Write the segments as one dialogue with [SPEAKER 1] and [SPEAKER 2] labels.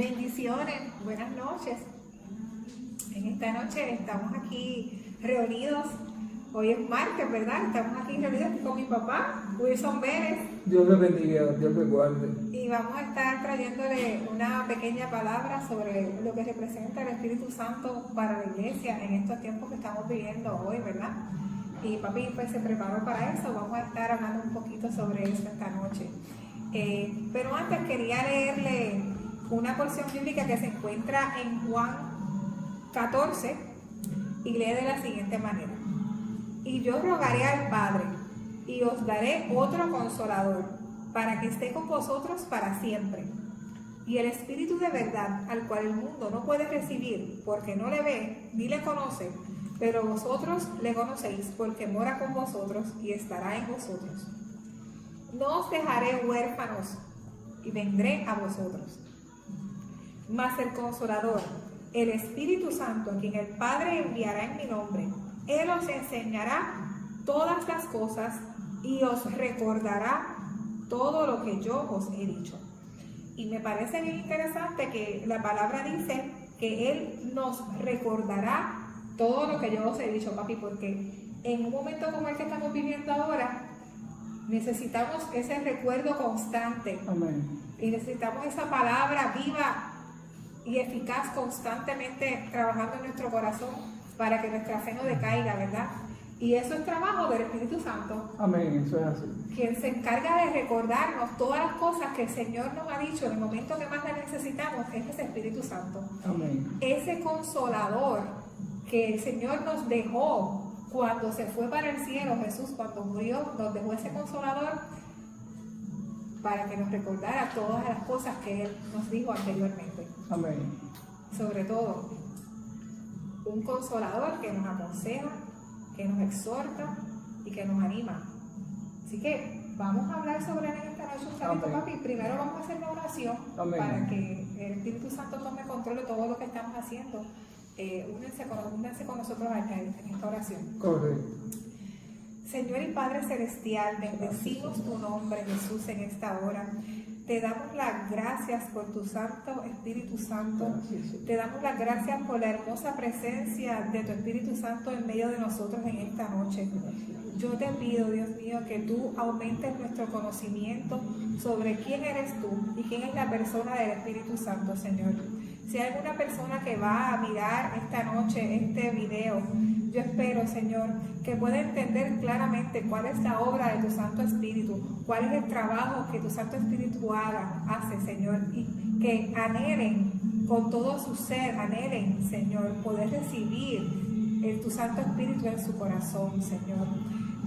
[SPEAKER 1] Bendiciones, buenas noches. En esta noche estamos aquí reunidos. Hoy es martes, ¿verdad? Estamos aquí reunidos con mi papá, Wilson Vélez.
[SPEAKER 2] Dios le bendiga, Dios le guarde.
[SPEAKER 1] Y vamos a estar trayéndole una pequeña palabra sobre lo que representa el Espíritu Santo para la iglesia en estos tiempos que estamos viviendo hoy, ¿verdad? Y papi pues se preparó para eso. Vamos a estar hablando un poquito sobre eso esta noche. Pero antes quería leerle una porción bíblica que se encuentra en Juan 14 y lee de la siguiente manera: y yo rogaré al Padre y os daré otro consolador para que esté con vosotros para siempre, y el Espíritu de verdad, al cual el mundo no puede recibir porque no le ve ni le conoce, pero vosotros le conocéis porque mora con vosotros y estará en vosotros. No os dejaré huérfanos y vendré a vosotros. Mas el Consolador, el Espíritu Santo, a quien el Padre enviará en mi nombre, Él os enseñará todas las cosas y os recordará todo lo que yo os he dicho. Y me parece bien interesante que la palabra dice que Él nos recordará todo lo que yo os he dicho, papi, porque en un momento como el que estamos viviendo ahora, necesitamos ese recuerdo constante.
[SPEAKER 2] Amén.
[SPEAKER 1] Y necesitamos esa palabra viva y eficaz constantemente trabajando en nuestro corazón para que nuestra fe no decaiga, ¿verdad? Y eso es trabajo del Espíritu Santo.
[SPEAKER 2] Amén, eso es así.
[SPEAKER 1] Quien se encarga de recordarnos todas las cosas que el Señor nos ha dicho en el momento que más la necesitamos es ese Espíritu Santo.
[SPEAKER 2] Amén.
[SPEAKER 1] Ese consolador que el Señor nos dejó cuando se fue para el cielo. Jesús, cuando murió, nos dejó ese consolador para que nos recordara todas las cosas que Él nos dijo anteriormente.
[SPEAKER 2] Amén.
[SPEAKER 1] Sobre todo, un consolador que nos aconseja, que nos exhorta y que nos anima. Así que vamos a hablar sobre él en esta noche un ratito, papi. Primero vamos a hacer una oración. Amén. Para que el Espíritu Santo tome control de todo lo que estamos haciendo. Únanse con nosotros en esta oración.
[SPEAKER 2] Correcto.
[SPEAKER 1] Señor y Padre Celestial, bendecimos tu nombre, Jesús, en esta hora. Te damos las gracias por tu Santo Espíritu Santo. Te damos las gracias por la hermosa presencia de tu Espíritu Santo en medio de nosotros en esta noche. Yo te pido, Dios mío, que tú aumentes nuestro conocimiento sobre quién eres tú y quién es la persona del Espíritu Santo, Señor. Si hay alguna persona que va a mirar esta noche este video, yo espero, Señor, que pueda entender claramente cuál es la obra de tu Santo Espíritu, cuál es el trabajo que tu Santo Espíritu hace, Señor, y que anhelen con todo su ser, anhelen, Señor, poder recibir tu Santo Espíritu en su corazón, Señor.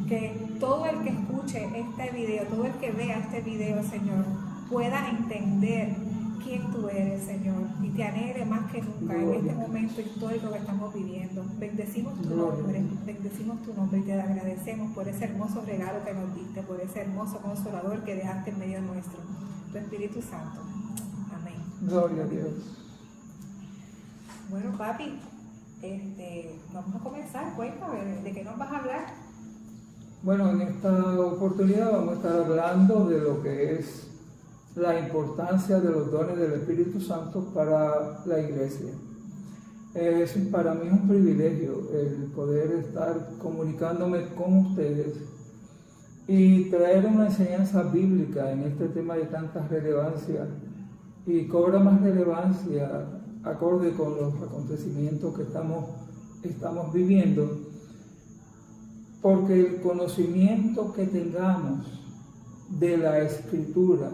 [SPEAKER 1] Que todo el que escuche este video, todo el que vea este video, Señor, pueda entender quién tú eres, Señor, y te anhele más que nunca en este momento histórico que estamos viviendo. Bendecimos tu nombre y te agradecemos por ese hermoso regalo que nos diste, por ese hermoso consolador que dejaste en medio nuestro, tu Espíritu Santo. Amén.
[SPEAKER 2] Gloria a Dios.
[SPEAKER 1] Bueno, papi, vamos a comenzar. Cuéntame, ¿de qué nos vas a hablar?
[SPEAKER 2] Bueno, en esta oportunidad vamos a estar hablando de lo que es la importancia de los dones del Espíritu Santo para la iglesia. Para mí es un privilegio el poder estar comunicándome con ustedes y traer una enseñanza bíblica en este tema de tanta relevancia, y cobra más relevancia acorde con los acontecimientos que estamos viviendo, porque el conocimiento que tengamos de la Escritura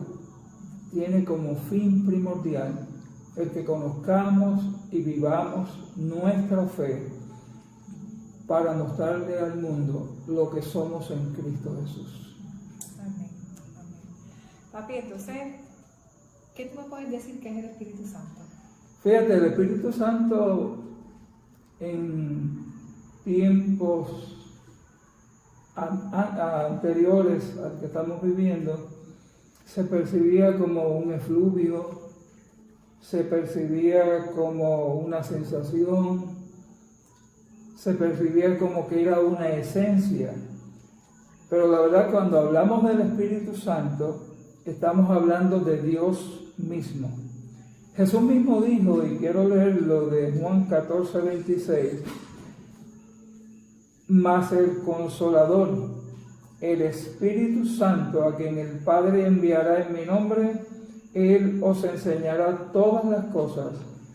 [SPEAKER 2] tiene como fin primordial el que conozcamos y vivamos nuestra fe para mostrarle al mundo lo que somos en Cristo Jesús.
[SPEAKER 1] Amén. Amén. Papi, entonces, ¿qué tú me puedes decir que es el Espíritu Santo?
[SPEAKER 2] Fíjate, el Espíritu Santo en tiempos anteriores al que estamos viviendo se percibía como un efluvio, se percibía como una sensación, se percibía como que era una esencia. Pero la verdad, cuando hablamos del Espíritu Santo, estamos hablando de Dios mismo. Jesús mismo dijo, y quiero leerlo de Juan 14, 26, mas el Consolador, el Espíritu Santo, a quien el Padre enviará en mi nombre, Él os enseñará todas las cosas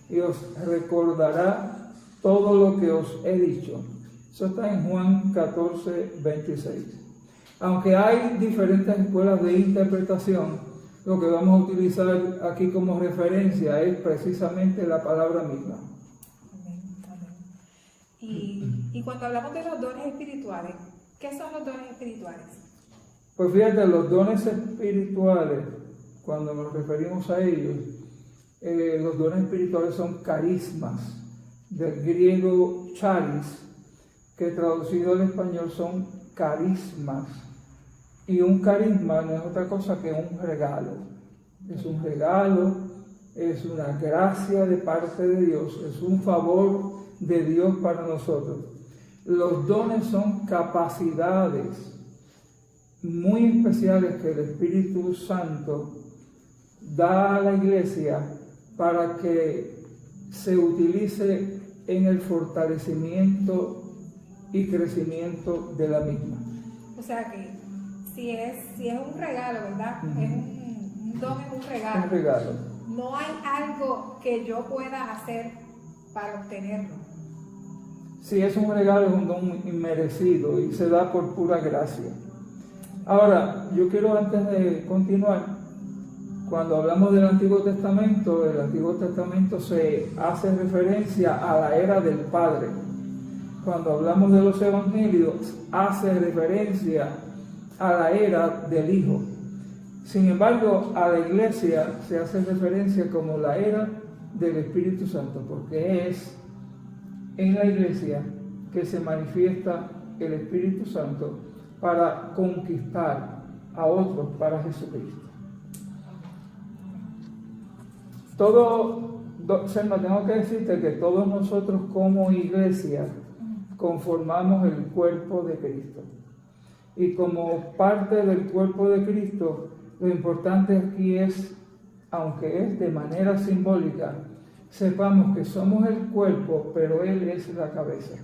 [SPEAKER 2] y os recordará todo lo que os he dicho. Eso está en Juan 14, 26. Aunque hay diferentes escuelas de interpretación, lo que vamos a utilizar aquí como referencia es precisamente la palabra misma.
[SPEAKER 1] Amén, amén. Y cuando hablamos de los dones espirituales, ¿qué son los dones espirituales?
[SPEAKER 2] Pues fíjate, los dones espirituales, cuando nos referimos a ellos, los dones espirituales son carismas, del griego charis, que traducido al español son carismas. Y un carisma no es otra cosa que un regalo. Es un regalo, es una gracia de parte de Dios, es un favor de Dios para nosotros. Los dones son capacidades muy especiales que el Espíritu Santo da a la iglesia para que se utilice en el fortalecimiento y crecimiento de la misma.
[SPEAKER 1] O sea que si es un regalo, ¿verdad?
[SPEAKER 2] Uh-huh.
[SPEAKER 1] Es un don, es un regalo.
[SPEAKER 2] Un regalo.
[SPEAKER 1] No hay algo que yo pueda hacer para obtenerlo.
[SPEAKER 2] Si es un regalo, es un don inmerecido y se da por pura gracia. Ahora, yo quiero, antes de continuar, cuando hablamos del Antiguo Testamento, el Antiguo Testamento se hace referencia a la era del Padre. Cuando hablamos de los Evangelios, hace referencia a la era del Hijo. Sin embargo, a la iglesia se hace referencia como la era del Espíritu Santo, porque es en la iglesia que se manifiesta el Espíritu Santo para conquistar a otros para Jesucristo. Selma, tengo que decirte que todos nosotros como iglesia conformamos el cuerpo de Cristo. Y como parte del cuerpo de Cristo, lo importante aquí es, aunque es de manera simbólica, sepamos que somos el cuerpo, pero Él es la cabeza.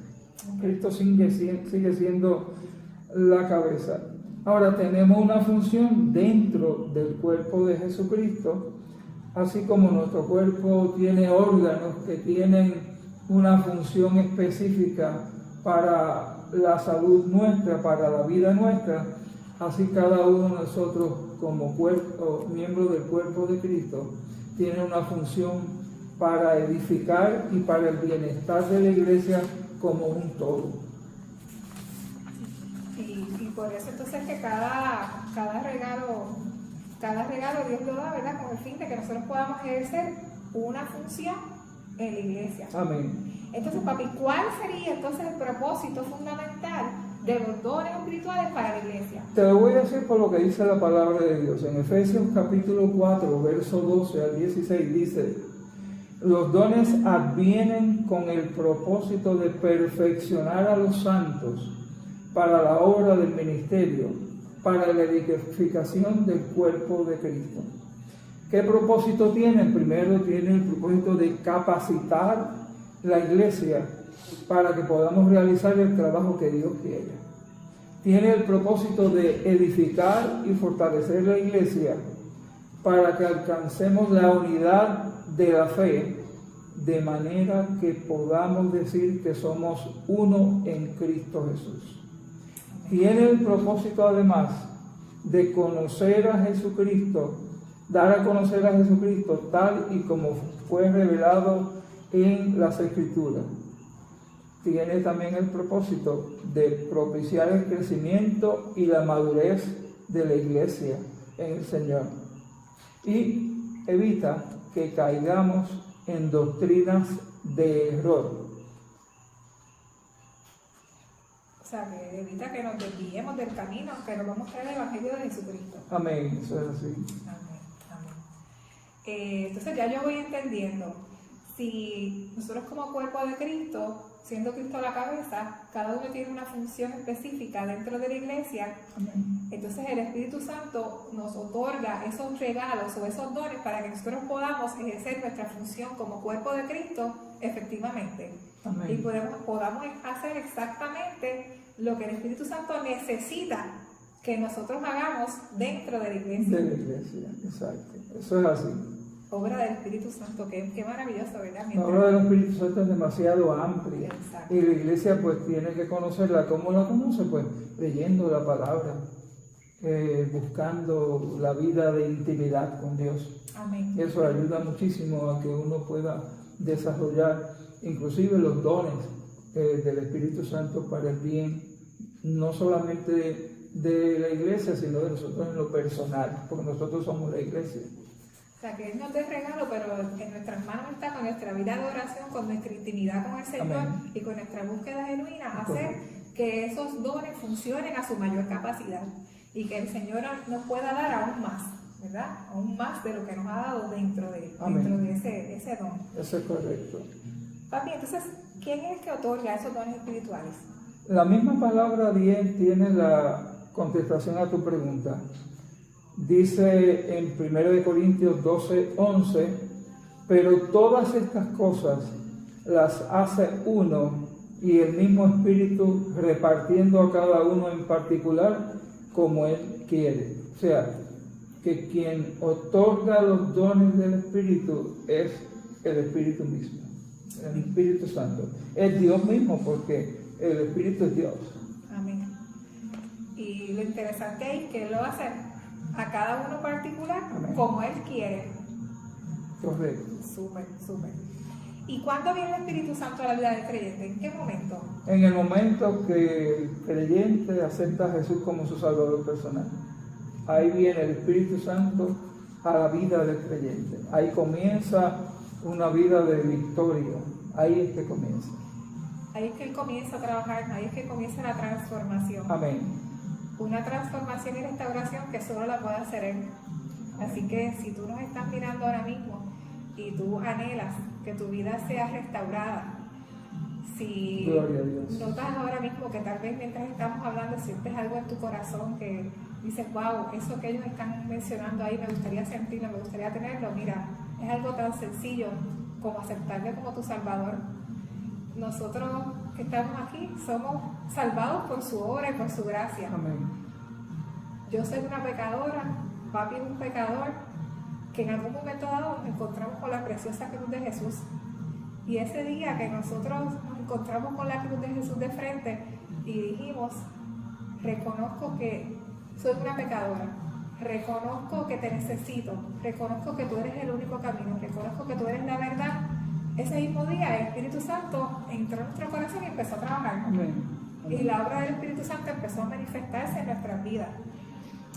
[SPEAKER 2] Cristo sigue siendo la cabeza. Ahora tenemos una función dentro del cuerpo de Jesucristo, así como nuestro cuerpo tiene órganos que tienen una función específica para la salud nuestra, para la vida nuestra, así cada uno de nosotros como cuerpo, miembro del cuerpo de Cristo, tiene una función para edificar y para el bienestar de la iglesia como un todo.
[SPEAKER 1] Y por eso entonces que cada regalo Dios lo da, ¿verdad? Con el fin de que nosotros podamos ejercer una función en la iglesia.
[SPEAKER 2] Amén.
[SPEAKER 1] Entonces, papi, ¿cuál sería entonces el propósito fundamental de los dones espirituales para la iglesia?
[SPEAKER 2] Te lo voy a decir por lo que dice la palabra de Dios. En Efesios capítulo 4, verso 12 al 16 dice: los dones advienen con el propósito de perfeccionar a los santos para la obra del ministerio, para la edificación del cuerpo de Cristo. ¿Qué propósito tienen? Primero tiene el propósito de capacitar la iglesia para que podamos realizar el trabajo que Dios quiere. Tiene el propósito de edificar y fortalecer la iglesia para que alcancemos la unidad de la fe, de manera que podamos decir que somos uno en Cristo Jesús. Tiene el propósito además de conocer a Jesucristo, dar a conocer a Jesucristo tal y como fue revelado en las Escrituras. Tiene también el propósito de propiciar el crecimiento y la madurez de la iglesia en el Señor. Y evita que caigamos en doctrinas de error.
[SPEAKER 1] O sea, que evita que nos desviemos del camino, que nos vamos a traer el Evangelio de Jesucristo.
[SPEAKER 2] Amén, eso es así.
[SPEAKER 1] Amén, amén. Entonces ya yo voy entendiendo. si nosotros como cuerpo de Cristo, siendo Cristo la cabeza, cada uno tiene una función específica dentro de la iglesia,
[SPEAKER 2] Amén.
[SPEAKER 1] entonces el Espíritu Santo nos otorga esos regalos o esos dones para que nosotros podamos ejercer nuestra función como cuerpo de Cristo efectivamente.
[SPEAKER 2] Amén.
[SPEAKER 1] Y podamos hacer exactamente lo que el Espíritu Santo necesita que nosotros hagamos dentro de la iglesia.
[SPEAKER 2] De la iglesia, exacto. Eso es así.
[SPEAKER 1] Obra del Espíritu Santo, qué maravilloso, ¿verdad?
[SPEAKER 2] La obra del Espíritu Santo es demasiado amplia.
[SPEAKER 1] Exacto.
[SPEAKER 2] Y la iglesia pues tiene que conocerla. ¿Cómo la conoce? Pues leyendo la palabra, buscando la vida de intimidad con Dios.
[SPEAKER 1] Amén.
[SPEAKER 2] Eso ayuda muchísimo a que uno pueda desarrollar inclusive los dones del Espíritu Santo para el bien, no solamente de la iglesia, sino de nosotros en lo personal, porque nosotros somos la iglesia.
[SPEAKER 1] O sea, que Él nos dé regalo, pero en nuestras manos está con nuestra vida de oración, con nuestra intimidad con el Señor. Amén. Y con nuestra búsqueda genuina, hacer que esos dones funcionen a su mayor capacidad y que el Señor nos pueda dar aún más, ¿verdad? Aún más de lo que nos ha dado dentro de ese don.
[SPEAKER 2] Eso es correcto.
[SPEAKER 1] Papi, entonces, ¿quién es el que otorga esos dones espirituales?
[SPEAKER 2] La misma palabra bien tiene la contestación a tu pregunta. Dice en 1 Corintios 12:11, pero todas estas cosas las hace uno y el mismo Espíritu, repartiendo a cada uno en particular como Él quiere. O sea, que quien otorga los dones del Espíritu es el Espíritu mismo, el Espíritu Santo. Es Dios mismo, porque el Espíritu es Dios.
[SPEAKER 1] Amén. Y lo interesante es que Él lo va a hacer a cada uno particular. Amén. Como Él quiere.
[SPEAKER 2] Correcto.
[SPEAKER 1] Súper. ¿Y cuándo viene el Espíritu Santo a la vida del creyente? ¿En qué momento?
[SPEAKER 2] En el momento que el creyente acepta a Jesús como su Salvador personal. Ahí viene el Espíritu Santo a la vida del creyente. Ahí comienza una vida de victoria. Ahí es que comienza.
[SPEAKER 1] Ahí es que Él comienza a trabajar, ahí es que comienza la transformación.
[SPEAKER 2] Amén.
[SPEAKER 1] Una transformación y restauración que solo la puede hacer Él. Así que si tú nos estás mirando ahora mismo y tú anhelas que tu vida sea restaurada, si notas ahora mismo que tal vez mientras estamos hablando sientes algo en tu corazón que dices, wow, eso que ellos están mencionando ahí me gustaría sentirlo, me gustaría tenerlo, mira, es algo tan sencillo como aceptarle como tu Salvador. Nosotros que estamos aquí somos salvados por su obra y por su gracia.
[SPEAKER 2] Amén.
[SPEAKER 1] Yo soy una pecadora, papi es un pecador, que en algún momento dado nos encontramos con la preciosa cruz de Jesús. Y ese día que nosotros nos encontramos con la cruz de Jesús de frente y dijimos, reconozco que soy una pecadora, reconozco que te necesito, reconozco que tú eres el único camino, reconozco que tú eres la verdad. Ese mismo día el Espíritu Santo entró en nuestro corazón y empezó a trabajar.
[SPEAKER 2] Amén.
[SPEAKER 1] Y la obra del Espíritu Santo empezó a manifestarse en nuestras vidas.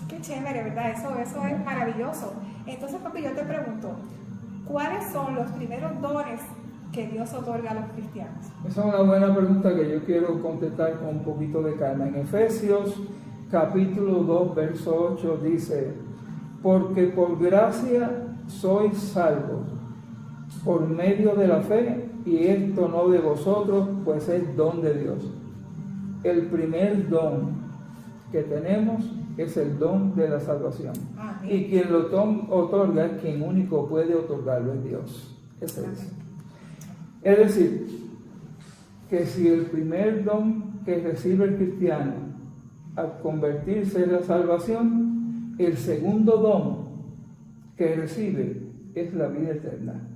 [SPEAKER 1] Qué chévere, ¿verdad? Eso es maravilloso. Entonces, papi, yo te pregunto, ¿cuáles son los primeros dones que Dios otorga a los cristianos?
[SPEAKER 2] Esa es una buena pregunta que yo quiero contestar con un poquito de calma. En Efesios capítulo 2, verso 8 dice, porque por gracia sois salvos por medio de la fe, y esto no de vosotros, pues es don de Dios. El primer don que tenemos es el don de la salvación. Amén. Y quien lo otorga, quien único puede otorgarlo, es Dios. Ese es. Es decir, que si el primer don que recibe el cristiano al convertirse en la salvación, el segundo don que recibe es la vida eterna.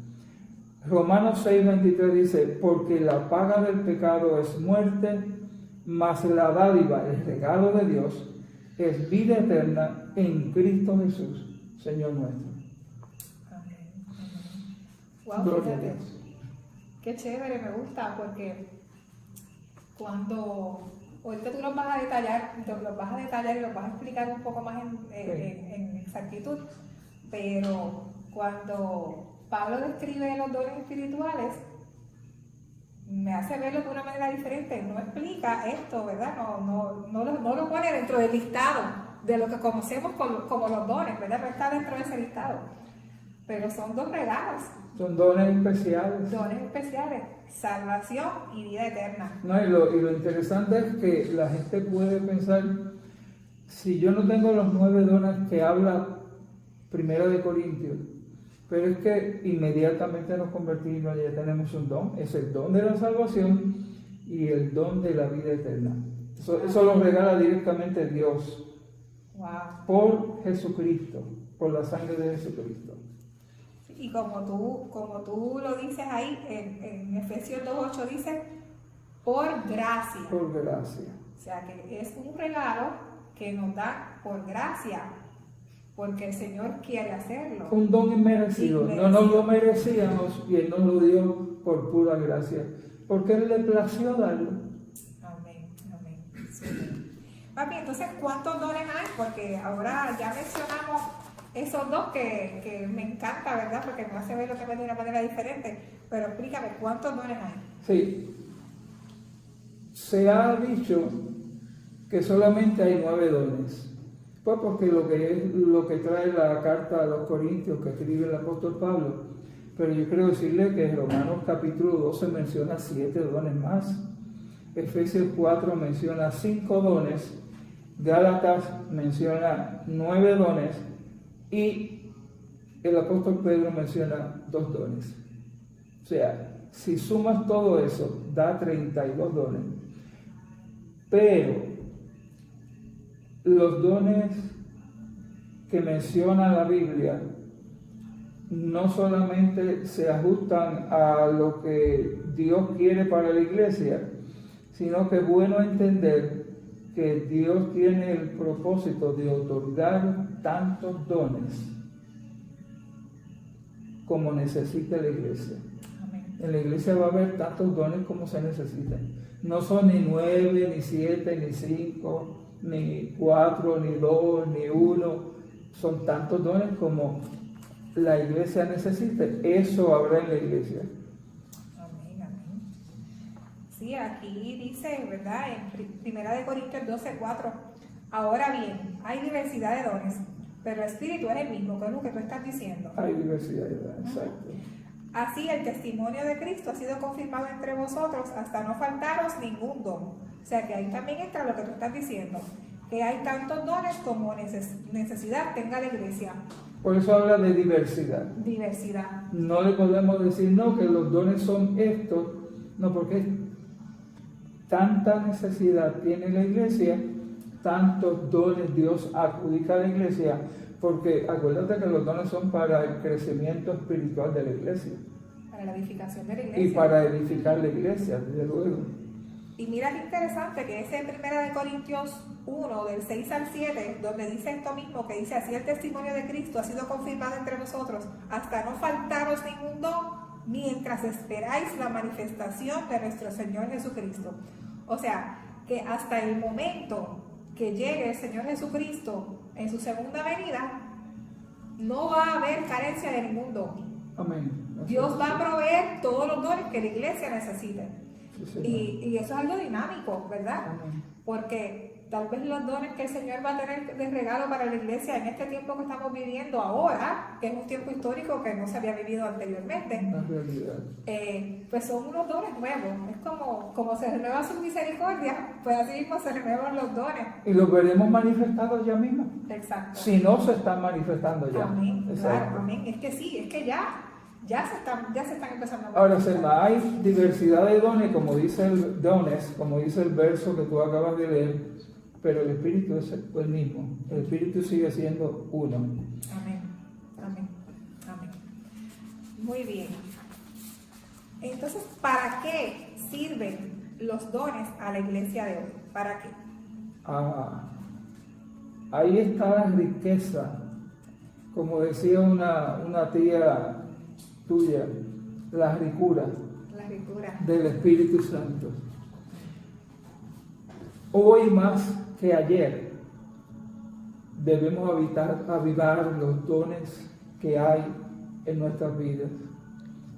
[SPEAKER 2] Romanos 6:23 dice, porque la paga del pecado es muerte, mas la dádiva, el regalo de Dios, es vida eterna en Cristo Jesús, Señor nuestro.
[SPEAKER 1] Amén. Wow, fíjate. Qué chévere, me gusta, porque cuando ahorita tú los vas a detallar y los vas a explicar un poco más en exactitud, pero cuando Pablo describe los dones espirituales, me hace verlo de una manera diferente. No explica esto, ¿verdad? No lo pone dentro del listado de lo que conocemos como los dones, ¿verdad? No está dentro de ese listado. pero son dos regalos,
[SPEAKER 2] Son dones especiales.
[SPEAKER 1] dones especiales, salvación y vida eterna.
[SPEAKER 2] No, y lo interesante es que la gente puede pensar, si yo no tengo los 9 dones que habla Primera de Corintios, pero es que inmediatamente nos convertimos, ya tenemos un don, es el don de la salvación y el don de la vida eterna. Eso lo regala directamente Dios
[SPEAKER 1] Wow.
[SPEAKER 2] por Jesucristo, por la sangre de Jesucristo.
[SPEAKER 1] Y como tú lo dices ahí, en Efesios 2:8 dice, por gracia.
[SPEAKER 2] Por gracia.
[SPEAKER 1] O sea que es un regalo que nos da por gracia, porque el Señor quiere hacerlo.
[SPEAKER 2] Un don inmerecido. No nos lo merecíamos y Él nos lo dio por pura gracia, porque Él le plació darlo.
[SPEAKER 1] Amén, amén. Súper. Papi, entonces, ¿cuántos dones hay? Porque ahora ya mencionamos esos dos que me encanta, ¿verdad? Porque me hace ver lo que ves de una manera diferente. Pero explícame, ¿cuántos dones hay?
[SPEAKER 2] Sí. Se ha dicho que solamente hay 9 dones. Pues porque lo que trae la carta a los Corintios que escribe el apóstol Pablo. Pero yo quiero decirle que en Romanos capítulo 12 menciona 7 dones más. Efesios 4 menciona 5 dones. Gálatas menciona 9 dones. Y el apóstol Pedro menciona 2 dones. O sea, si sumas todo eso, da 32 dones. Pero los dones que menciona la Biblia no solamente se ajustan a lo que Dios quiere para la iglesia, sino que es bueno entender que Dios tiene el propósito de otorgar tantos dones como necesita la iglesia.
[SPEAKER 1] Amén.
[SPEAKER 2] En la iglesia va a haber tantos dones como se necesitan. No son ni 9, ni 7, ni 5, ni 4, ni 2, ni 1. Son tantos dones como la iglesia necesita. Eso habrá en la iglesia.
[SPEAKER 1] Amén, amén. Sí, aquí dice, ¿verdad? En 1 Corintios 12:4. Ahora bien, hay diversidad de dones, pero el Espíritu es el mismo, que es lo que tú estás diciendo.
[SPEAKER 2] Hay diversidad, exacto.
[SPEAKER 1] Así el testimonio de Cristo ha sido confirmado entre vosotros hasta no faltaros ningún don. O sea que ahí también entra lo que tú estás diciendo, que hay tantos dones como necesidad tenga la iglesia.
[SPEAKER 2] Por eso habla de diversidad.
[SPEAKER 1] Diversidad.
[SPEAKER 2] No le podemos decir, no, que los dones son estos. No, porque tanta necesidad tiene la iglesia, tantos dones Dios adjudica a la iglesia, porque acuérdate que los dones son para el crecimiento espiritual de la iglesia.
[SPEAKER 1] Para la edificación de la iglesia.
[SPEAKER 2] Y para edificar la iglesia, desde luego.
[SPEAKER 1] Y mira qué interesante que es en 1 Corintios 1, del 6 al 7, donde dice esto mismo, que dice, así el testimonio de Cristo ha sido confirmado entre vosotros, hasta no faltaros ningún don, mientras esperáis la manifestación de nuestro Señor Jesucristo. O sea, que hasta el momento que llegue el Señor Jesucristo en su segunda venida, no va a haber carencia de ningún don.
[SPEAKER 2] Amén.
[SPEAKER 1] Dios va a proveer todos los dones que la iglesia necesite.
[SPEAKER 2] Sí,
[SPEAKER 1] Y eso es algo dinámico, ¿verdad?
[SPEAKER 2] Amén.
[SPEAKER 1] Porque tal vez los dones que el Señor va a tener de regalo para la iglesia en este tiempo que estamos viviendo ahora, que es un tiempo histórico que no se había vivido anteriormente,
[SPEAKER 2] La realidad.
[SPEAKER 1] pues son unos dones nuevos. Es como se renueva su misericordia, pues así mismo se renuevan los dones.
[SPEAKER 2] Y los veremos manifestados ya mismo.
[SPEAKER 1] Exacto.
[SPEAKER 2] Si no se están manifestando ya.
[SPEAKER 1] Amén.
[SPEAKER 2] Exacto.
[SPEAKER 1] Claro, amén. Es que sí, es que ya se están empezando a
[SPEAKER 2] Ahora,
[SPEAKER 1] manifestar.
[SPEAKER 2] Selma, hay diversidad de dones, como dice el verso que tú acabas de leer, pero el Espíritu es el mismo. El Espíritu sigue siendo uno.
[SPEAKER 1] Amén, amén, amén. Muy bien. Entonces, ¿para qué sirven los dones a la iglesia de hoy? ¿Para qué?
[SPEAKER 2] Ahí está la riqueza, como decía una tía tuya, la ricura
[SPEAKER 1] La ricura.
[SPEAKER 2] del Espíritu Santo. Hoy más que ayer debemos avivar los dones que hay en nuestras vidas.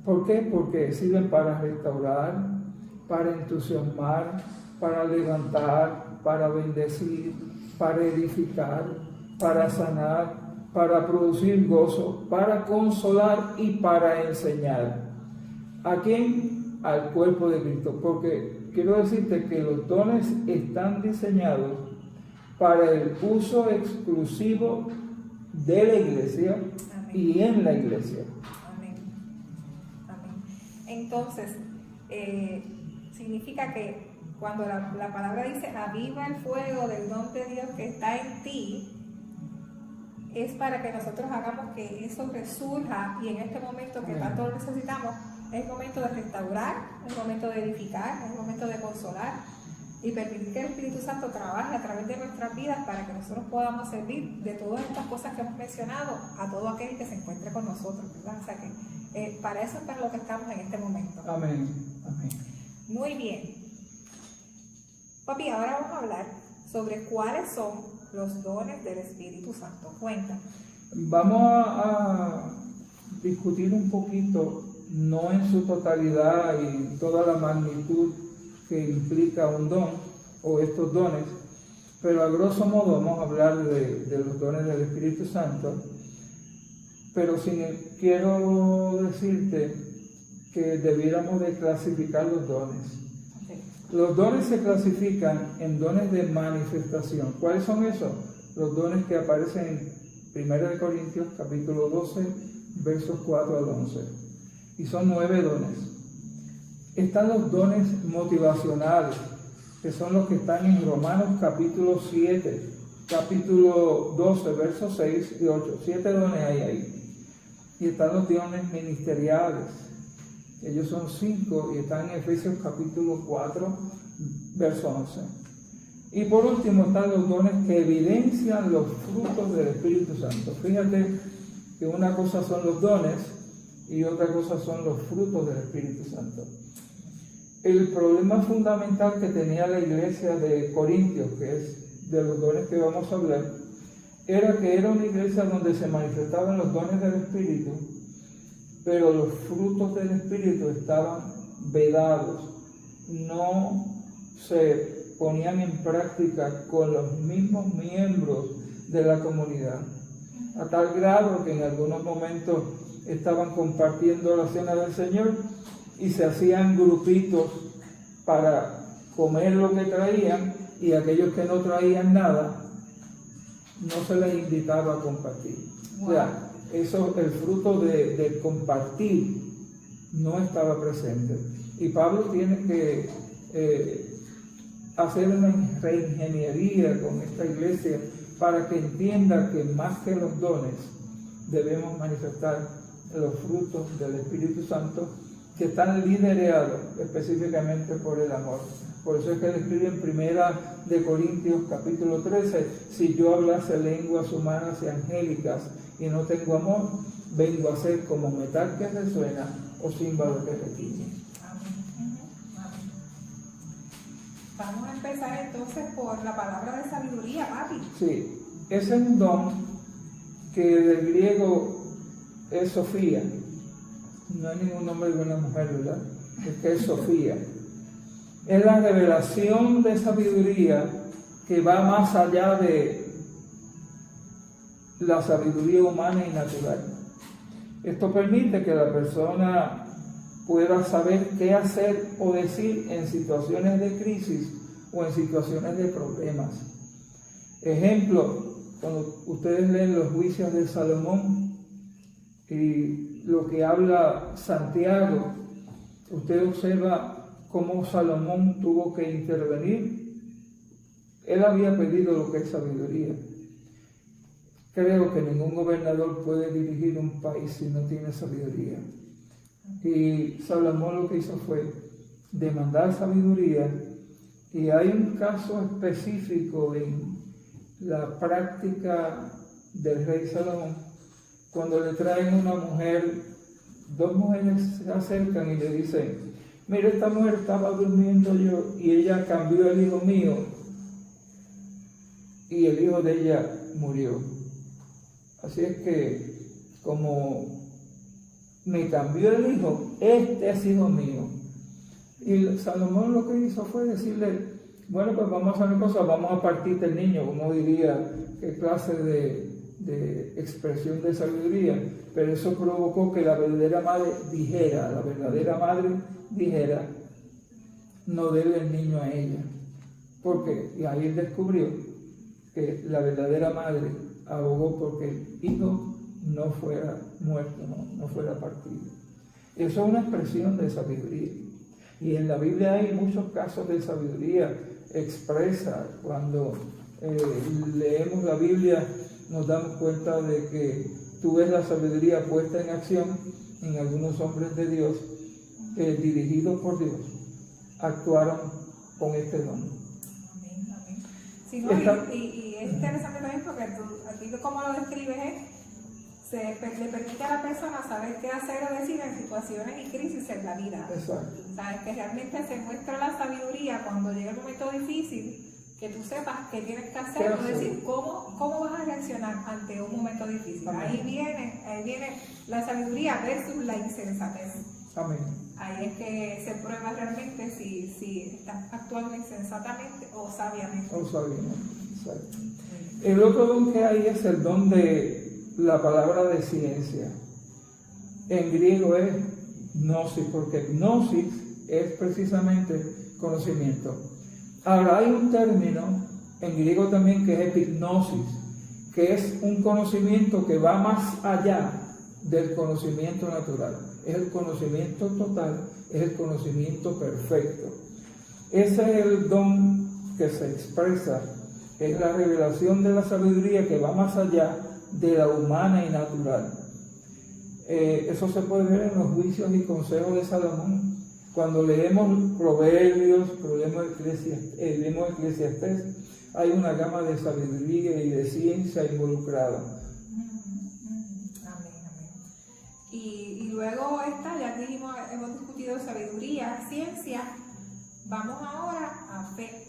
[SPEAKER 2] ¿Por qué? Porque sirven para restaurar, para entusiasmar, para levantar, para bendecir, para edificar, para sanar, para producir gozo, para consolar y para enseñar. ¿A quién? Al cuerpo de Cristo, porque quiero decirte que los dones están diseñados para el uso exclusivo de la iglesia.
[SPEAKER 1] Amén.
[SPEAKER 2] Y en la iglesia.
[SPEAKER 1] Amén. Amén. Entonces, significa que cuando la palabra dice aviva el fuego del don de Dios que está en ti, es para que nosotros hagamos que eso resurja, y en este momento que tanto lo necesitamos, es el momento de restaurar, es el momento de edificar, es el momento de consolar y permitir que el Espíritu Santo trabaje a través de nuestras vidas para que nosotros podamos servir de todas estas cosas que hemos mencionado a todo aquel que se encuentre con nosotros, ¿verdad? O sea que para eso es para lo que estamos en este momento.
[SPEAKER 2] Amén. Amén.
[SPEAKER 1] Muy bien. Papi, ahora vamos a hablar sobre cuáles son los dones del Espíritu Santo. Cuéntame.
[SPEAKER 2] Vamos a discutir un poquito, no en su totalidad y toda la magnitud que implica un don o estos dones, pero a grosso modo vamos a hablar de los dones del Espíritu Santo. Pero quiero decirte que debiéramos de clasificar los dones.
[SPEAKER 1] Okay.
[SPEAKER 2] Los dones se clasifican en dones de manifestación. ¿Cuáles son esos? Los dones que aparecen en 1 Corintios capítulo 12, versos 4 al 11. Y son 9 dones. Están los dones motivacionales, que son los que están en Romanos capítulo 7, capítulo 12, versos 6 y 8. 7 dones hay ahí. Y están los dones ministeriales. Ellos son 5 y están en Efesios capítulo 4, verso 11. Y por último están los dones que evidencian los frutos del Espíritu Santo. Fíjate que una cosa son los dones y otra cosa son los frutos del Espíritu Santo. El problema fundamental que tenía la iglesia de Corintios, que es de los dones que vamos a hablar, era que era una iglesia donde se manifestaban los dones del Espíritu, pero los frutos del Espíritu estaban vedados, no se ponían en práctica con los mismos miembros de la comunidad, a tal grado que en algunos momentos estaban compartiendo la cena del Señor y se hacían grupitos para comer lo que traían, y aquellos que no traían nada no se les invitaba a compartir. Wow. O sea, eso, el fruto de compartir no estaba presente. Y Pablo tiene que hacer una reingeniería con esta iglesia para que entienda que más que los dones debemos manifestar los frutos del Espíritu Santo, que están liderados específicamente por el amor. Por eso es que él escribe en 1 Corintios capítulo 13, si yo hablase lenguas humanas y angélicas y no tengo amor, vengo a ser como metal que resuena o címbalo que retiñe.
[SPEAKER 1] Amén. Amén. Vamos a empezar entonces por la palabra de sabiduría, papi.
[SPEAKER 2] Sí, ese es un don que del griego es Sofía. No hay ningún nombre de una mujer, ¿verdad? Es que es Sofía. Es la revelación de sabiduría que va más allá de la sabiduría humana y natural. Esto permite que la persona pueda saber qué hacer o decir en situaciones de crisis o en situaciones de problemas. Ejemplo, cuando ustedes leen los juicios de Salomón y lo que habla Santiago, usted observa cómo Salomón tuvo que intervenir. Él había pedido lo que es sabiduría. Creo que ningún gobernador puede dirigir un país si no tiene sabiduría. Y Salomón lo que hizo fue demandar sabiduría, y hay un caso específico en la práctica del rey Salomón, cuando le traen una mujer, dos mujeres se acercan y le dicen, mira, esta mujer estaba durmiendo yo y ella cambió el hijo mío y el hijo de ella murió. Así es que, como me cambió el hijo, este es hijo mío. Y Salomón lo que hizo fue decirle, bueno, pues vamos a hacer una cosa, vamos a partirte el niño. Uno diría, ¿qué clase de expresión de sabiduría, pero eso provocó que la verdadera madre dijera, no debe el niño a ella, porque y ahí él descubrió que la verdadera madre abogó porque el hijo no fuera muerto, no fuera partido. Eso es una expresión de sabiduría. Y en la Biblia hay muchos casos de sabiduría expresa. Cuando leemos la Biblia nos damos cuenta de que tú ves la sabiduría puesta en acción en algunos hombres de Dios que, dirigidos por Dios, actuaron con este don.
[SPEAKER 1] Amén, amén. Sí, no, y es interesante también porque aquí como lo describes le permite a la persona saber qué hacer o decir en situaciones y crisis en la vida.
[SPEAKER 2] Exacto.
[SPEAKER 1] Sabes que realmente se muestra la sabiduría cuando llega el momento difícil, que tú sepas qué tienes que hacer o decir cómo vas a reaccionar ante un momento difícil.
[SPEAKER 2] Amén.
[SPEAKER 1] Ahí viene la sabiduría versus la insensatez.
[SPEAKER 2] Amén.
[SPEAKER 1] Ahí es que se prueba realmente si estás actuando insensatamente o sabiamente.
[SPEAKER 2] Exacto. El otro don que hay es el don de la palabra de ciencia. En griego es gnosis, porque gnosis es precisamente conocimiento. Ahora hay un término en griego también que es epignosis, que es un conocimiento que va más allá del conocimiento natural. Es el conocimiento total, es el conocimiento perfecto. Ese es el don que se expresa, es la revelación de la sabiduría que va más allá de la humana y natural. Eso se puede ver en los juicios y consejos de Salomón. Cuando leemos Proverbios, leemos Eclesiastés, hay una gama de sabiduría y de ciencia involucrada.
[SPEAKER 1] Amén. Y luego ya dijimos, hemos discutido sabiduría, ciencia. Vamos ahora a fe.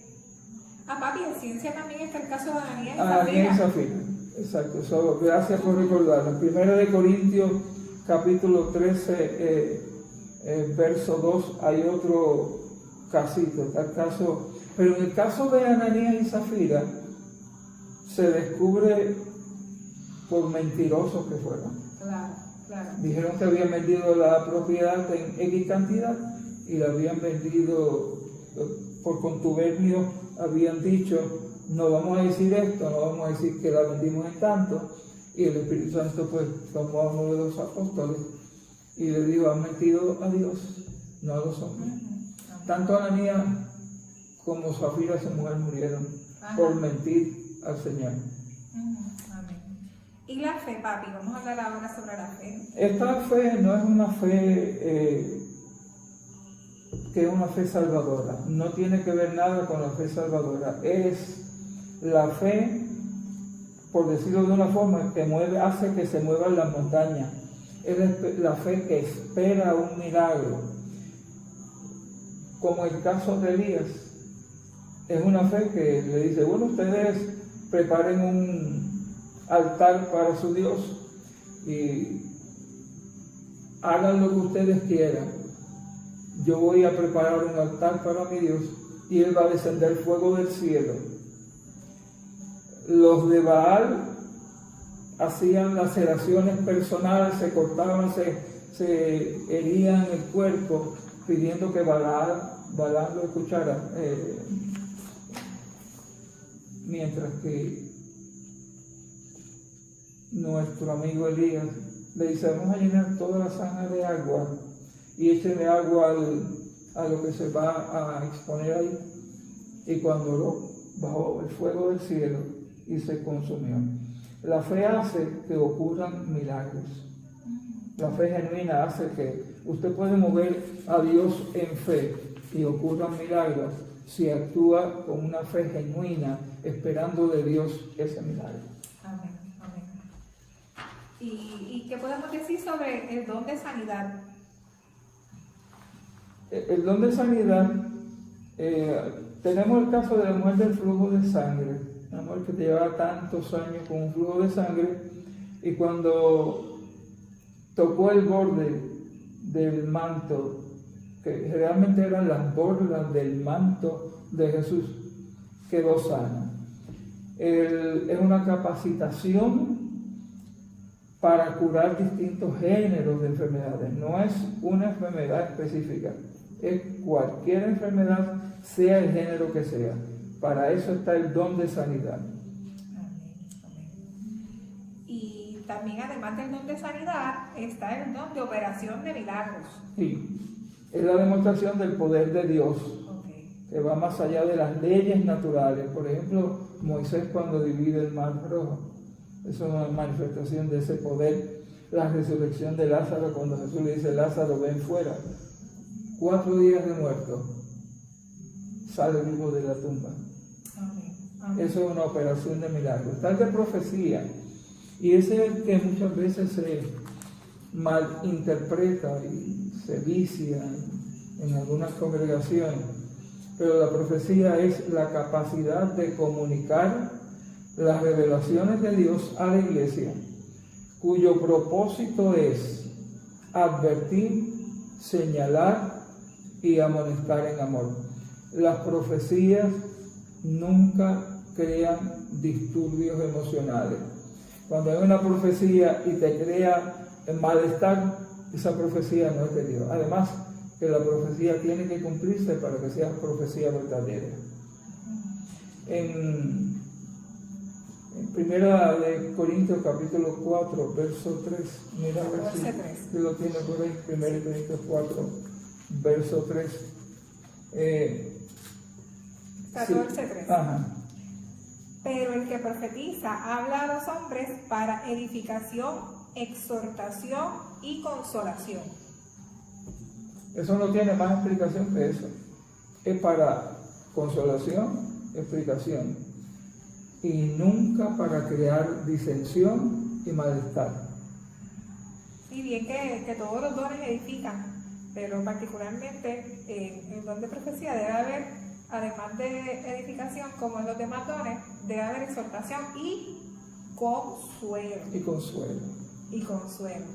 [SPEAKER 1] Papi, en ciencia también está el caso de Ananías y Zafira.
[SPEAKER 2] Exacto, gracias por recordarlo. 1 Corintios capítulo 13, verso 2, hay otro casito, pero en el caso de Ananías y Zafira se descubre por mentirosos que fueron.
[SPEAKER 1] Claro.
[SPEAKER 2] Dijeron que habían vendido la propiedad en X cantidad y la habían vendido por contubernio, habían dicho, no vamos a decir esto, no vamos a decir que la vendimos en tanto, y el Espíritu Santo pues tomó a uno de los apóstoles y le dijo, han mentido a Dios, no a los hombres. Tanto Ananías como Zafira, su mujer, murieron por mentir al Señor.
[SPEAKER 1] Amén. ¿Y la fe, papi? Vamos a hablar ahora sobre la fe.
[SPEAKER 2] Esta fe no es una fe que es una fe salvadora, no tiene que ver nada con la fe salvadora, es la fe, por decirlo de una forma, que hace que se muevan las montañas, es la fe que espera un milagro, como el caso de Elías. Es una fe que le dice, bueno, ustedes preparen un altar para su Dios y hagan lo que ustedes quieran. Yo voy a preparar un altar para mi Dios y Él va a descender fuego del cielo. Los de Baal hacían laceraciones personales, se cortaban, se herían el cuerpo, pidiendo que Balaam lo escuchara. Mientras que nuestro amigo Elías le dice, vamos a llenar toda la zanja de agua y échenle agua a lo que se va a exponer ahí. Y cuando bajó el fuego del cielo y se consumió. La fe hace que ocurran milagros. La fe genuina hace que usted puede mover a Dios en fe y ocurran milagros si actúa con una fe genuina, esperando de Dios ese milagro.
[SPEAKER 1] Amén. ¿Y qué podemos decir sobre el don de sanidad?
[SPEAKER 2] El don de sanidad, tenemos el caso de la mujer del flujo de sangre, una mujer que llevaba tantos años con un flujo de sangre, y cuando tocó el borde del manto, que realmente eran las borlas del manto de Jesús, quedó sana. Es una capacitación para curar distintos géneros de enfermedades. No es una enfermedad específica, es cualquier enfermedad, sea el género que sea. Para eso está el don de sanidad.
[SPEAKER 1] Amén, amén. Y también, además del don de sanidad, está el don de operación de milagros.
[SPEAKER 2] Sí, es la demostración del poder de Dios, que va más allá de las leyes naturales. Por ejemplo, Moisés cuando divide el mar rojo, es una manifestación de ese poder. La resurrección de Lázaro, cuando Jesús le dice, Lázaro, ven fuera. 4 días de muerto, sale vivo de la tumba.
[SPEAKER 1] Amén, amén.
[SPEAKER 2] Eso es una operación de milagros. Tal de profecía, y ese es el que muchas veces se malinterpreta y se vicia en algunas congregaciones. Pero la profecía es la capacidad de comunicar las revelaciones de Dios a la iglesia, cuyo propósito es advertir, señalar y amonestar en amor. Las profecías nunca crean disturbios emocionales. Cuando hay una profecía y te crea malestar, esa profecía no es de Dios. Además, que la profecía tiene que cumplirse para que sea profecía verdadera. En Primera de Corintios capítulo 4, verso 3, mira a ver si lo tiene por ahí. Primera de Corintios 4, verso 3.
[SPEAKER 1] 14:3.
[SPEAKER 2] Sí. Ajá.
[SPEAKER 1] Pero el que profetiza habla a los hombres para edificación, exhortación y consolación.
[SPEAKER 2] Eso no tiene más explicación que eso. Es para consolación, explicación, y nunca para crear disensión y malestar.
[SPEAKER 1] Y bien que todos los dones edifican, pero particularmente en el don de profecía debe haber, además de edificación, como en los demás dones, debe haber exhortación y consuelo.
[SPEAKER 2] Y consuelo.
[SPEAKER 1] Y consuelo.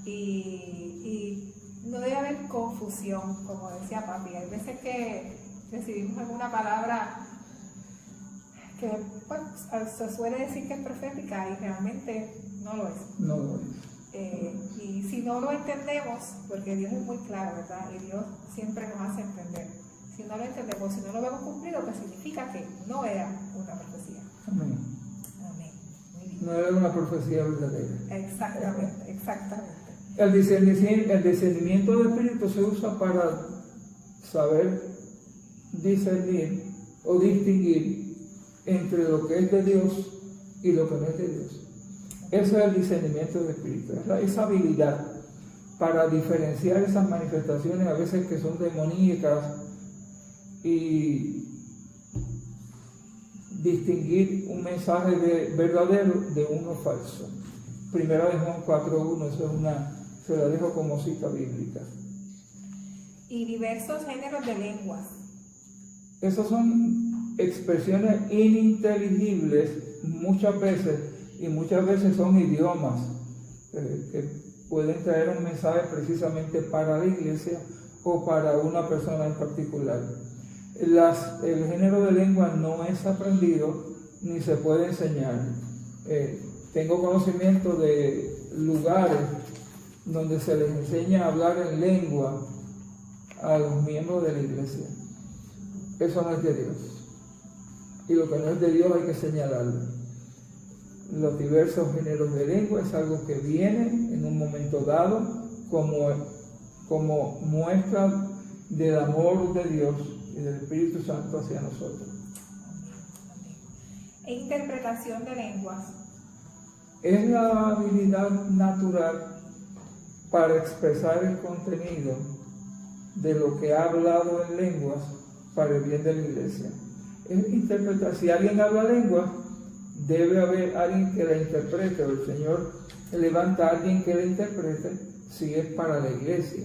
[SPEAKER 1] Y no debe haber confusión, como decía papi. Hay veces que recibimos alguna palabra que pues, se suele decir que es profética y realmente no lo es.
[SPEAKER 2] No lo es.
[SPEAKER 1] Y si no lo entendemos, porque Dios es muy claro, ¿verdad? Y Dios siempre nos hace entender. Si no lo entendemos, si no lo vemos cumplido, pues significa que no era una profecía.
[SPEAKER 2] Amén.
[SPEAKER 1] Amén. Muy bien.
[SPEAKER 2] No era una profecía verdadera.
[SPEAKER 1] Exactamente, exactamente.
[SPEAKER 2] El discernimiento del Espíritu se usa para saber discernir o distinguir entre lo que es de Dios y lo que no es de Dios. Ese es el discernimiento del Espíritu, esa habilidad para diferenciar esas manifestaciones a veces que son demoníacas y distinguir un mensaje verdadero de uno falso. Primera de Juan 4:1, eso es se la dejo como cita bíblica.
[SPEAKER 1] Y diversos géneros de lenguas.
[SPEAKER 2] Esas son expresiones ininteligibles muchas veces, y muchas veces son idiomas que pueden traer un mensaje precisamente para la iglesia o para una persona en particular. El género de lengua no es aprendido ni se puede enseñar. Tengo conocimiento de lugares donde se les enseña a hablar en lengua a los miembros de la iglesia. Eso no es de Dios. Y lo que no es de Dios hay que señalarlo. Los diversos géneros de lengua es algo que viene en un momento dado como muestra del amor de Dios y del Espíritu Santo hacia nosotros.
[SPEAKER 1] E interpretación de lenguas.
[SPEAKER 2] Es la habilidad natural para expresar el contenido de lo que ha hablado en lenguas para el bien de la iglesia. Es interpretar. Si alguien habla lengua, debe haber alguien que la interprete, o el Señor levanta a alguien que la interprete si es para la iglesia.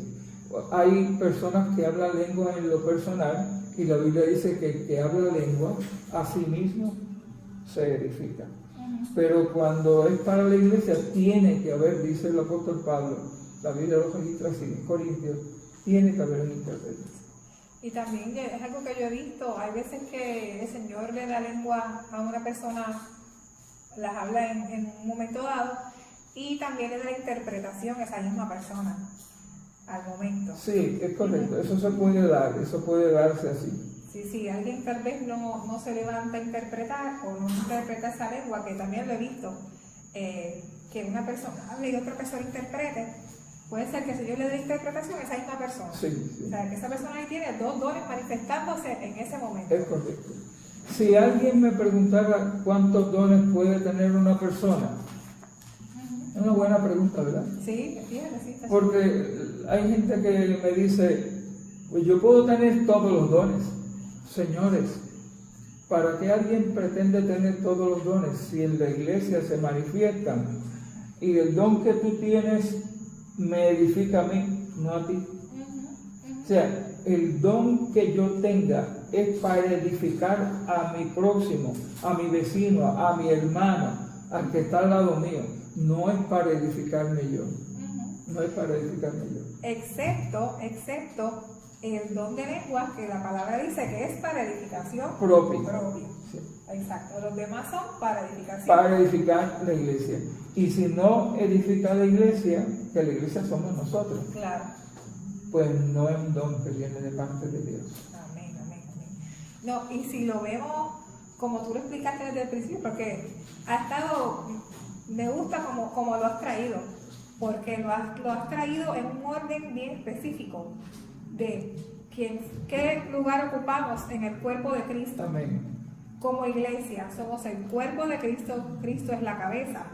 [SPEAKER 2] Hay personas que hablan lengua en lo personal y la Biblia dice que el que habla lengua a sí mismo se edifica. Pero cuando es para la iglesia tiene que haber, dice el apóstol Pablo, la Biblia lo registra así en Corintios, tiene que haber un intérprete.
[SPEAKER 1] Y también es algo que yo he visto, hay veces que el Señor le da lengua a una persona, las habla en un momento dado, y también le da interpretación a esa misma persona al momento.
[SPEAKER 2] Sí, es correcto, eso se puede dar, eso puede darse así.
[SPEAKER 1] Si alguien tal vez no se levanta a interpretar o no interpreta esa lengua, que también lo he visto, que una persona hable y otra persona interprete, puede ser que si yo le doy interpretación a esa misma persona.
[SPEAKER 2] Sí, sí.
[SPEAKER 1] O sea, que esa persona ahí tiene dos dones manifestándose en ese momento.
[SPEAKER 2] Es correcto. Si alguien me preguntara cuántos dones puede tener una persona, es una buena pregunta, ¿verdad?
[SPEAKER 1] Sí, fíjate, sí.
[SPEAKER 2] Porque hay gente que me dice, pues yo puedo tener todos los dones. Señores, ¿para qué alguien pretende tener todos los dones si en la iglesia se manifiestan y el don que tú tienes me edifica a mí, no a ti? O sea, el don que yo tenga es para edificar a mi próximo, a mi vecino, a mi hermano, al que está al lado mío. No es para edificarme yo. No es para edificarme yo.
[SPEAKER 1] Excepto el don de lenguas, que la palabra dice que es para edificación
[SPEAKER 2] Propia. Sí.
[SPEAKER 1] Exacto. Los demás son para edificación.
[SPEAKER 2] Para edificar la iglesia. Y si no edifica la iglesia, que la iglesia somos nosotros,
[SPEAKER 1] Claro.
[SPEAKER 2] pues no es un don que viene de parte de Dios.
[SPEAKER 1] Amén. No, y si lo vemos como tú lo explicaste desde el principio, porque ha estado, me gusta como lo has traído, porque lo has traído en un orden bien específico de qué lugar ocupamos en el cuerpo de Cristo.
[SPEAKER 2] Amén.
[SPEAKER 1] Como iglesia somos el cuerpo de Cristo, Cristo es la cabeza,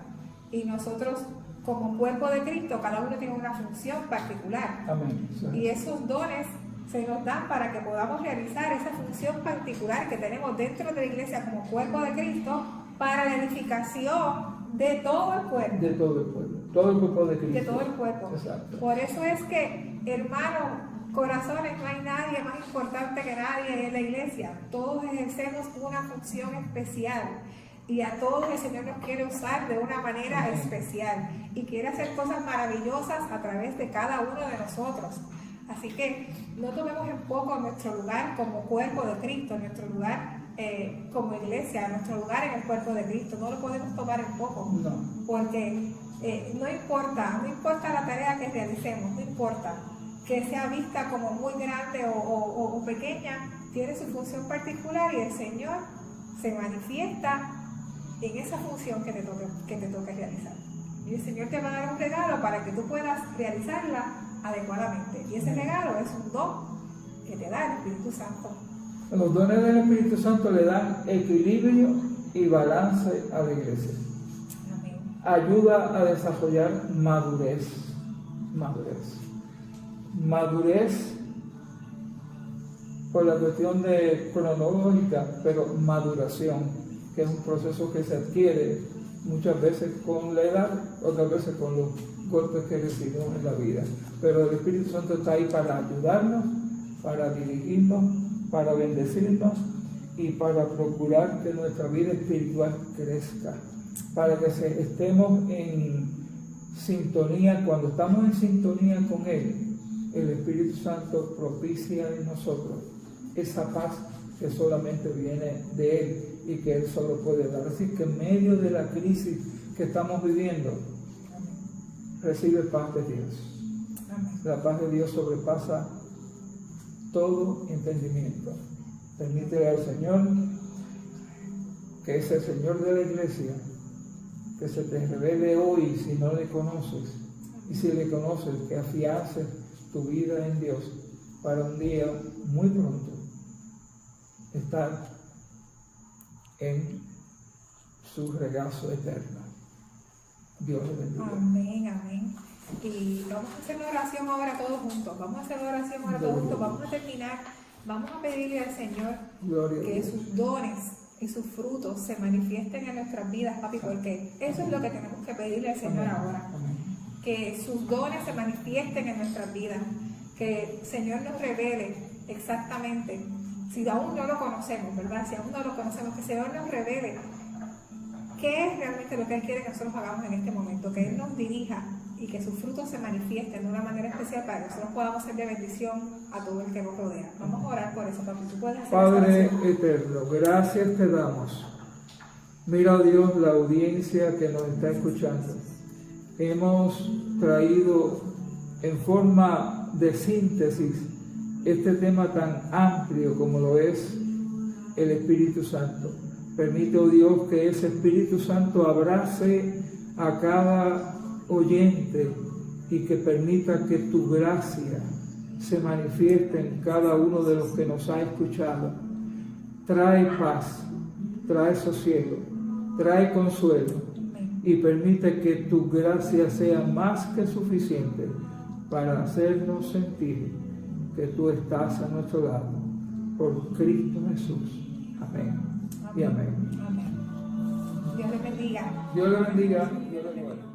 [SPEAKER 1] y nosotros como cuerpo de Cristo, cada uno tiene una función particular.
[SPEAKER 2] Amén.
[SPEAKER 1] Y esos dones se nos dan para que podamos realizar esa función particular que tenemos dentro de la iglesia como cuerpo de Cristo para la edificación de todo el cuerpo.
[SPEAKER 2] De todo el pueblo. Todo el cuerpo de Cristo.
[SPEAKER 1] De todo el cuerpo.
[SPEAKER 2] Exacto.
[SPEAKER 1] Por eso es que, hermanos, corazones, no hay nadie más importante que nadie en la iglesia. Todos ejercemos una función especial. Y a todos el Señor nos quiere usar de una manera especial. Y quiere hacer cosas maravillosas a través de cada uno de nosotros. Así que no tomemos en poco nuestro lugar como cuerpo de Cristo, nuestro lugar como iglesia, nuestro lugar en el cuerpo de Cristo. No lo podemos tomar en poco.
[SPEAKER 2] No.
[SPEAKER 1] Porque no importa la tarea que realicemos, no importa que sea vista como muy grande o pequeña, tiene su función particular y el Señor se manifiesta en esa función que te toque realizar. Y el Señor te va a dar un regalo para que tú puedas realizarla adecuadamente. Y ese regalo es un don que te da el Espíritu Santo.
[SPEAKER 2] Los dones del Espíritu Santo le dan equilibrio y balance a la iglesia.
[SPEAKER 1] Amén.
[SPEAKER 2] Ayuda a desarrollar madurez. Madurez por la cuestión de cronológica, pero maduración, que es un proceso que se adquiere muchas veces con la edad, otras veces con los golpes que recibimos en la vida. Pero el Espíritu Santo está ahí para ayudarnos, para dirigirnos, para bendecirnos y para procurar que nuestra vida espiritual crezca, para que estemos en sintonía. Cuando estamos en sintonía con Él, el Espíritu Santo propicia en nosotros esa paz que solamente viene de Él y que Él solo puede dar. Así que en medio de la crisis que estamos viviendo, recibe paz de Dios.
[SPEAKER 1] Amén.
[SPEAKER 2] La paz de Dios sobrepasa todo entendimiento. Permítele al Señor, que es el Señor de la iglesia, que se te revele hoy si no le conoces, y si le conoces, que afiances tu vida en Dios para un día muy pronto estar en su regazo eterno. Dios le bendiga.
[SPEAKER 1] Amén. Y vamos a hacer una oración ahora todos juntos. Vamos a hacer una oración ahora todos juntos. Vamos a terminar. Vamos a pedirle al Señor
[SPEAKER 2] Gloria a
[SPEAKER 1] que
[SPEAKER 2] Dios.
[SPEAKER 1] sus dones y sus frutos se manifiesten en nuestras vidas, papi, porque eso es lo que tenemos que pedirle al Señor ahora.
[SPEAKER 2] Amén.
[SPEAKER 1] Que sus dones se manifiesten en nuestras vidas. Que el Señor nos revele exactamente, si aún no lo conocemos, ¿verdad? Si aún no lo conocemos, que el Señor nos revele qué es realmente lo que Él quiere que nosotros hagamos en este momento, que Él nos dirija y que sus frutos se manifiesten de una manera especial para que nosotros podamos ser de bendición a todo el que nos rodea. Vamos a orar por eso, papi. Tú puedes hacer
[SPEAKER 2] Padre
[SPEAKER 1] esa oración.
[SPEAKER 2] eterno, gracias te damos. Mira, oh Dios, la audiencia que nos está escuchando. hemos traído en forma de síntesis este tema tan amplio como lo es el Espíritu Santo. Permite, oh Dios, que ese Espíritu Santo abrace a cada oyente y que permita que tu gracia se manifieste en cada uno de los que nos ha escuchado. Trae paz, trae sosiego, trae consuelo y permite que tu gracia sea más que suficiente para hacernos sentir que tú estás a nuestro lado. Por Cristo Jesús. Amén. Y amén.
[SPEAKER 1] Amén. Dios les bendiga.
[SPEAKER 2] Dios le bendiga. Dios le guarde.